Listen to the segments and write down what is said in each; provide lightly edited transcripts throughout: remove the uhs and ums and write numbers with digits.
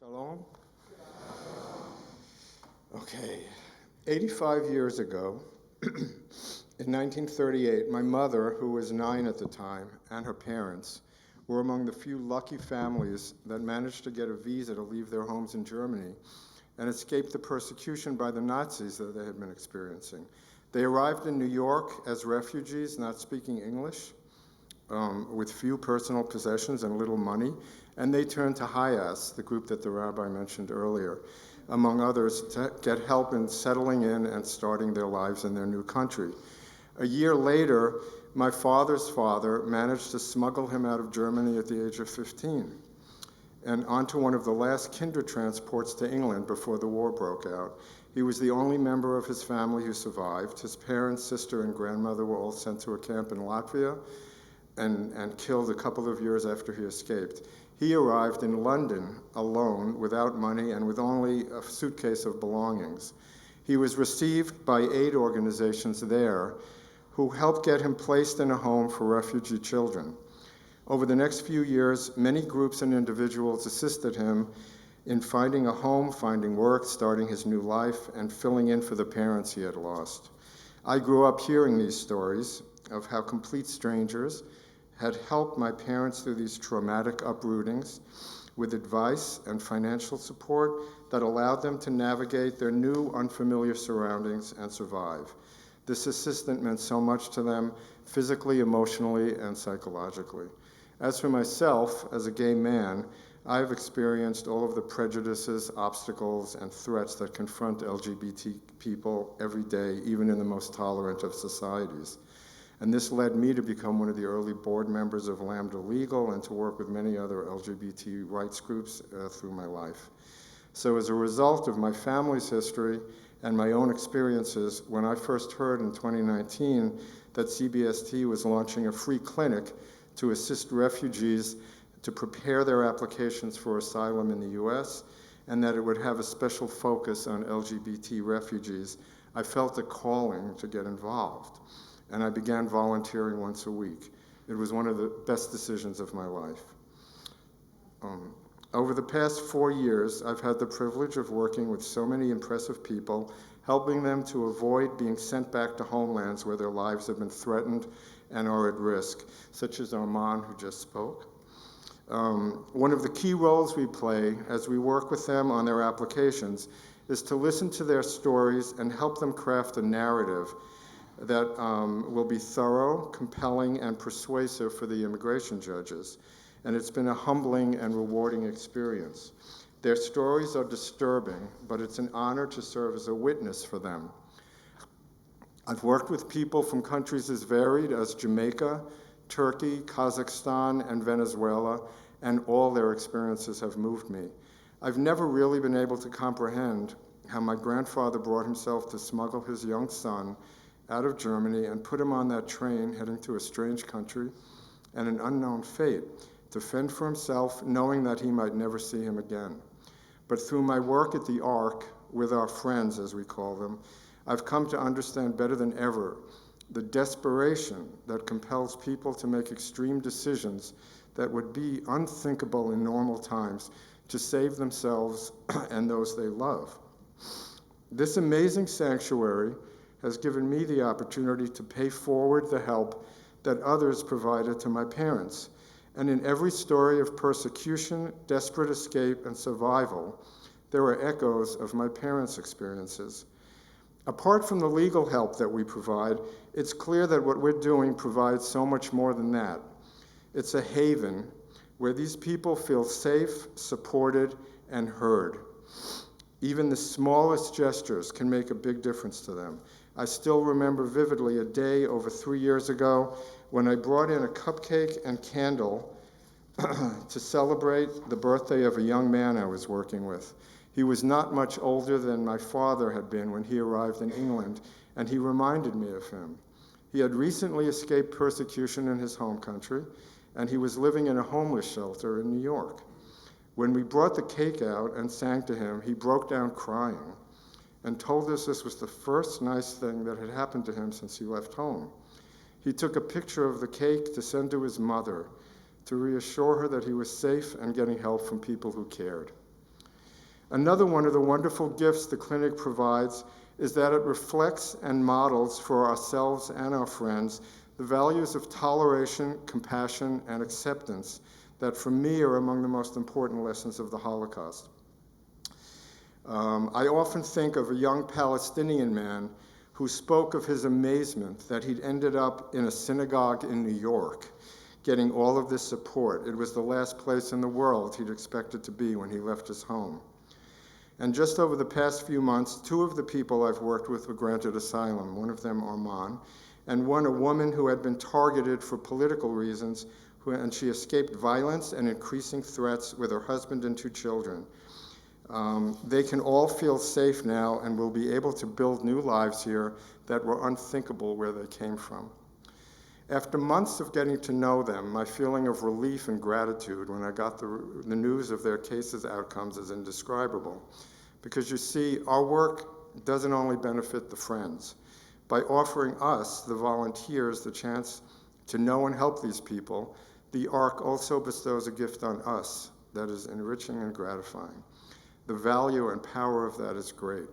Shalom. Okay, 85 years ago, in 1938, my mother, who was 9 at the time, and her parents were among the few lucky families that managed to get a visa to leave their homes in Germany and escape the persecution by the Nazis that they had been experiencing. They arrived in New York as refugees, not speaking English, with few personal possessions and little money, and they turned to HIAS, the group that the rabbi mentioned earlier, among others, to get help in settling in and starting their lives in their new country. A year later, my father's father managed to smuggle him out of Germany at the age of 15 and onto one of the last kinder transports to England before the war broke out. He was the only member of his family who survived. His parents, sister, and grandmother were all sent to a camp in Latvia and killed a couple of years after he escaped. He arrived in London alone, without money, and with only a suitcase of belongings. He was received by aid organizations there who helped get him placed in a home for refugee children. Over the next few years, many groups and individuals assisted him in finding a home, finding work, starting his new life, and filling in for the parents he had lost. I grew up hearing these stories of how complete strangers had helped my parents through these traumatic uprootings with advice and financial support that allowed them to navigate their new, unfamiliar surroundings and survive. This assistance meant so much to them physically, emotionally, and psychologically. As for myself, as a gay man, I've experienced all of the prejudices, obstacles, and threats that confront LGBT people every day, even in the most tolerant of societies. And this led me to become one of the early board members of Lambda Legal and to work with many other LGBT rights groups through my life. So as a result of my family's history and my own experiences, when I first heard in 2019 that CBST was launching a free clinic to assist refugees to prepare their applications for asylum in the US, and that it would have a special focus on LGBT refugees, I felt a calling to get involved. And I began volunteering once a week. It was one of the best decisions of my life. Over the past 4 years, I've had the privilege of working with so many impressive people, helping them to avoid being sent back to homelands where their lives have been threatened and are at risk, such as Armand, who just spoke. One of the key roles we play as we work with them on their applications is to listen to their stories and help them craft a narrative that will be thorough, compelling, and persuasive for the immigration judges. And it's been a humbling and rewarding experience. Their stories are disturbing, but it's an honor to serve as a witness for them. I've worked with people from countries as varied as Jamaica, Turkey, Kazakhstan, and Venezuela, and all their experiences have moved me. I've never really been able to comprehend how my grandfather brought himself to smuggle his young son out of Germany and put him on that train heading to a strange country and an unknown fate, to fend for himself, knowing that he might never see him again. But through my work at the Ark, with our friends, as we call them, I've come to understand better than ever the desperation that compels people to make extreme decisions that would be unthinkable in normal times to save themselves and those they love. This amazing sanctuary has given me the opportunity to pay forward the help that others provided to my parents. And in every story of persecution, desperate escape, and survival, there are echoes of my parents' experiences. Apart from the legal help that we provide, it's clear that what we're doing provides so much more than that. It's a haven where these people feel safe, supported, and heard. Even the smallest gestures can make a big difference to them. I still remember vividly a day over 3 years ago when I brought in a cupcake and candle to celebrate the birthday of a young man I was working with. He was not much older than my father had been when he arrived in England, and he reminded me of him. He had recently escaped persecution in his home country, and he was living in a homeless shelter in New York. When we brought the cake out and sang to him, he broke down crying and told us this was the first nice thing that had happened to him since he left home. He took a picture of the cake to send to his mother to reassure her that he was safe and getting help from people who cared. Another one of the wonderful gifts the clinic provides is that it reflects and models for ourselves and our friends the values of toleration, compassion, and acceptance that for me are among the most important lessons of the Holocaust. I often think of a young Palestinian man who spoke of his amazement that he'd ended up in a synagogue in New York, getting all of this support. It was the last place in the world he'd expected to be when he left his home. And just over the past few months, two of the people I've worked with were granted asylum, one of them Arman, and one a woman who had been targeted for political reasons, and she escaped violence and increasing threats with her husband and two children. They can all feel safe now and will be able to build new lives here that were unthinkable where they came from. After months of getting to know them, my feeling of relief and gratitude when I got the news of their cases' outcomes is indescribable. Because you see, our work doesn't only benefit the friends. By offering us, the volunteers, the chance to know and help these people, the ARC also bestows a gift on us that is enriching and gratifying. The value and power of that is great.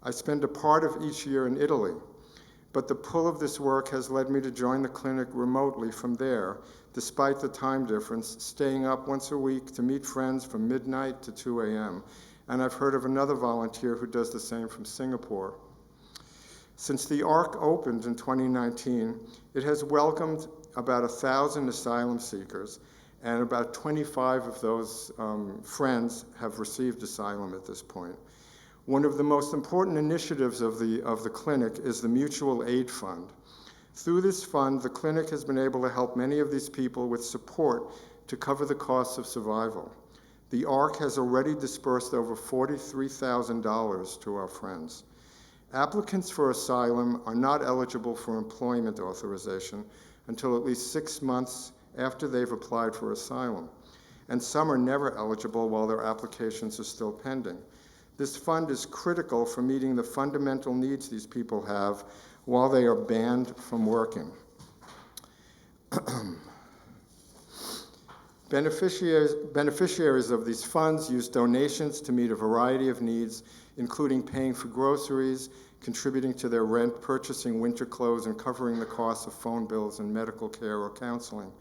I spend a part of each year in Italy, but the pull of this work has led me to join the clinic remotely from there, despite the time difference, staying up once a week to meet friends from midnight to 2 a.m. And I've heard of another volunteer who does the same from Singapore. Since the ARC opened in 2019, it has welcomed about 1,000 asylum seekers, and about 25 of those friends have received asylum at this point. One of the most important initiatives of the clinic is the Mutual Aid Fund. Through this fund, the clinic has been able to help many of these people with support to cover the costs of survival. The ARC has already dispersed over $43,000 to our friends. Applicants for asylum are not eligible for employment authorization until at least 6 months after they've applied for asylum, and some are never eligible while their applications are still pending. This fund is critical for meeting the fundamental needs these people have while they are banned from working. Beneficiaries of these funds use donations to meet a variety of needs, including paying for groceries, contributing to their rent, purchasing winter clothes, and covering the costs of phone bills and medical care or counseling.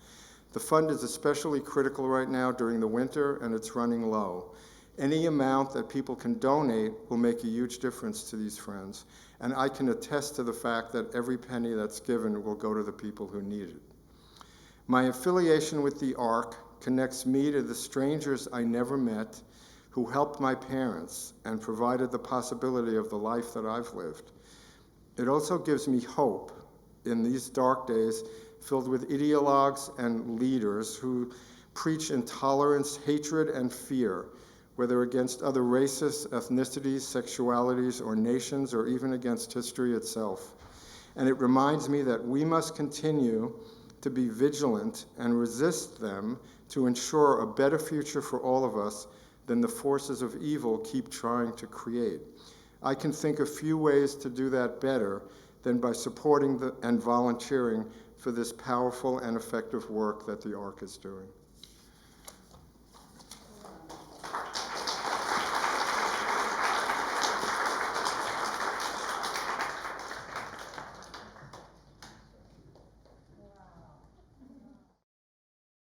The fund is especially critical right now during the winter, and it's running low. Any amount that people can donate will make a huge difference to these friends, and I can attest to the fact that every penny that's given will go to the people who need it. My affiliation with the ARC connects me to the strangers I never met who helped my parents and provided the possibility of the life that I've lived. It also gives me hope in these dark days filled with ideologues and leaders who preach intolerance, hatred, and fear, whether against other races, ethnicities, sexualities, or nations, or even against history itself. And it reminds me that we must continue to be vigilant and resist them to ensure a better future for all of us than the forces of evil keep trying to create. I can think of few ways to do that better than by supporting and volunteering for this powerful and effective work that the ARC is doing.